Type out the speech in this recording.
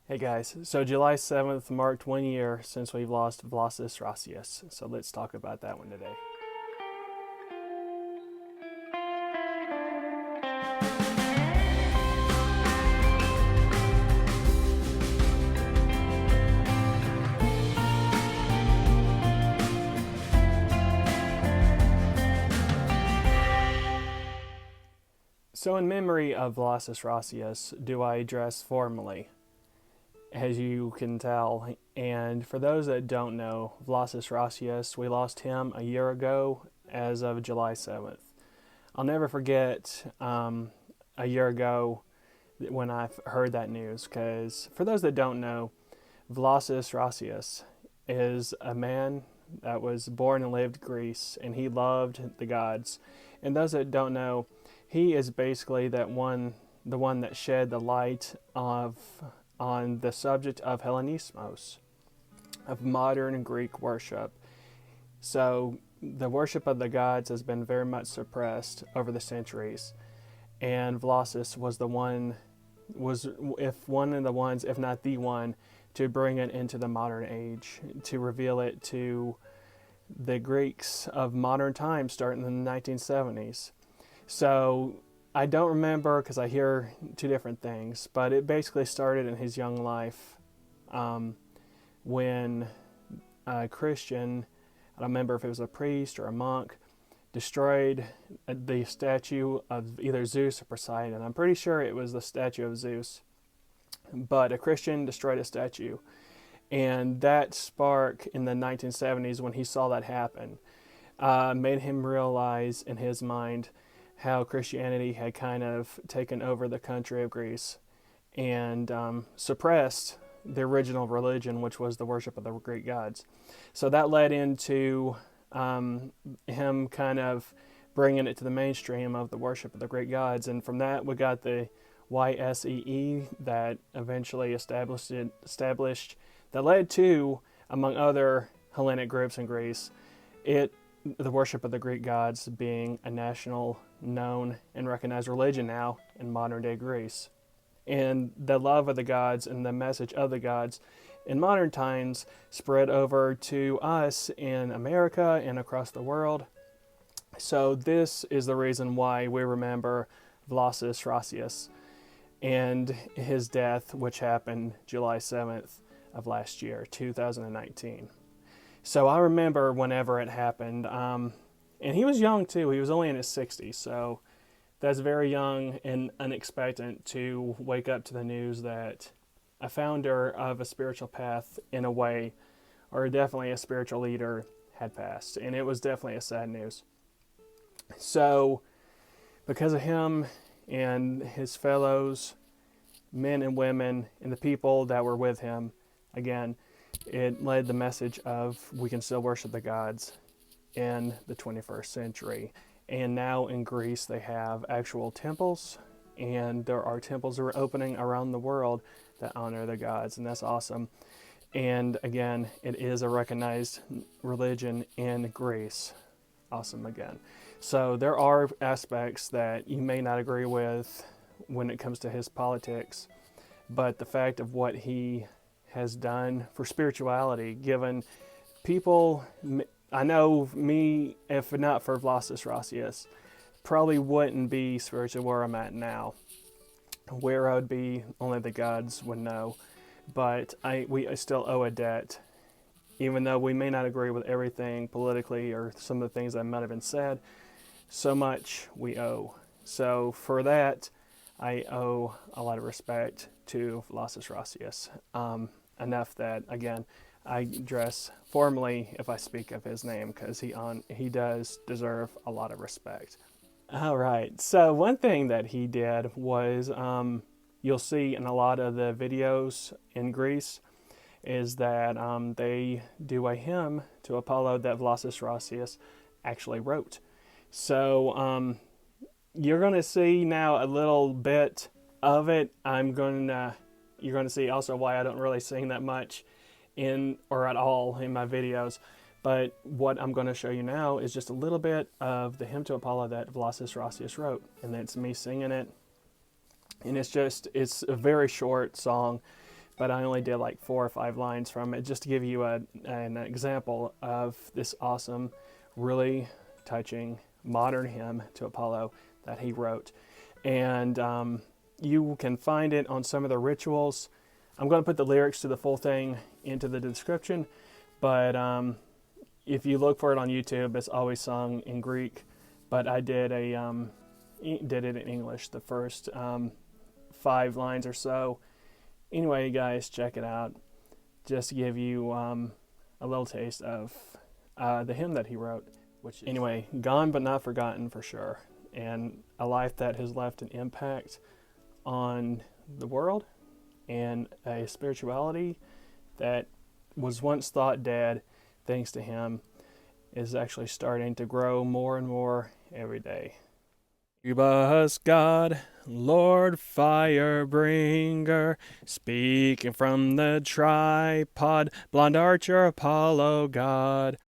Hey guys, so July 7th marked 1 year since we've lost Vlassis Rassias, so let's talk about that one today. So in memory of Vlassis Rassias, do I dress formally? As you can tell, and for those that don't know, Vlassis Rassias, we lost him a year ago as of July 7th. I'll never forget a year ago when I heard that news, because for those that don't know, Vlassis Rassias is a man that was born and lived in Greece, and he loved the gods. And those that don't know, he is basically the one that shed the light on the subject of Hellenismos, of modern Greek worship. So the worship of the gods has been very much suppressed over the centuries, and Vlassis was if one of the ones, if not the one, to bring it into the modern age, to reveal it to the Greeks of modern times starting in the 1970s. So I don't remember because I hear two different things, but it basically started in his young life when a Christian, I don't remember if it was a priest or a monk, destroyed the statue of either Zeus or Poseidon. I'm pretty sure it was the statue of Zeus, but a Christian destroyed a statue. And that spark in the 1970s, when he saw that happen, made him realize in his mind how Christianity had kind of taken over the country of Greece and suppressed the original religion, which was the worship of the Greek gods. So that led into him kind of bringing it to the mainstream of the worship of the Greek gods. And from that, we got the YSEE that eventually established that led to, among other Hellenic groups in Greece, the worship of the Greek gods being a national, known, and recognized religion now in modern day Greece. And the love of the gods and the message of the gods in modern times spread over to us in America and across the world. So this is the reason why we remember Vlassis Rassias and his death, which happened July 7th of last year, 2019. So I remember whenever it happened, and he was young too. He was only in his 60s, so that's very young and unexpected to wake up to the news that a founder of a spiritual path, in a way, or definitely a spiritual leader, had passed. And it was definitely a sad news. So because of him and his fellows, men and women, and the people that were with him, again, it led the message of we can still worship the gods in the 21st century. And now in Greece, they have actual temples, and there are temples that are opening around the world that honor the gods, and that's awesome. And again, it is a recognized religion in Greece. Awesome again. So there are aspects that you may not agree with when it comes to his politics, but the fact of what he has done for spirituality, given people, I know me, if not for Vlassis Rassias, probably wouldn't be spiritually where I'm at now. Where I would be, only the gods would know. But we still owe a debt, even though we may not agree with everything politically or some of the things that might have been said. So much we owe. So for that, I owe a lot of respect to Vlassis Rassias. Enough that, again, I dress formally if I speak of his name, because he does deserve a lot of respect. All right, so one thing that he did was, you'll see in a lot of the videos in Greece, is that they do a hymn to Apollo that Vlassis Rassias actually wrote. So you're going to see now a little bit of it. You're going to see also why I don't really sing that much or at all in my videos. But what I'm going to show you now is just a little bit of the hymn to Apollo that Vlassis Rassias wrote. And it's me singing it. And it's a very short song, but I only did like 4 or 5 lines from it just to give you an example of this awesome, really touching modern hymn to Apollo that he wrote. And you can find it on some of the rituals. I'm going to put the lyrics to the full thing into the description, but if you look for it on YouTube, it's always sung in Greek, but I did it in English, the first 5 lines or so. Anyway, guys, check it out. Just to give you a little taste of the hymn that he wrote. Anyway, gone but not forgotten for sure, and a life that has left an impact on the world, and a spirituality that was once thought dead, thanks to him, is actually starting to grow more and more every day. Phoebus God, Lord Firebringer, speaking from the tripod, blond archer Apollo God.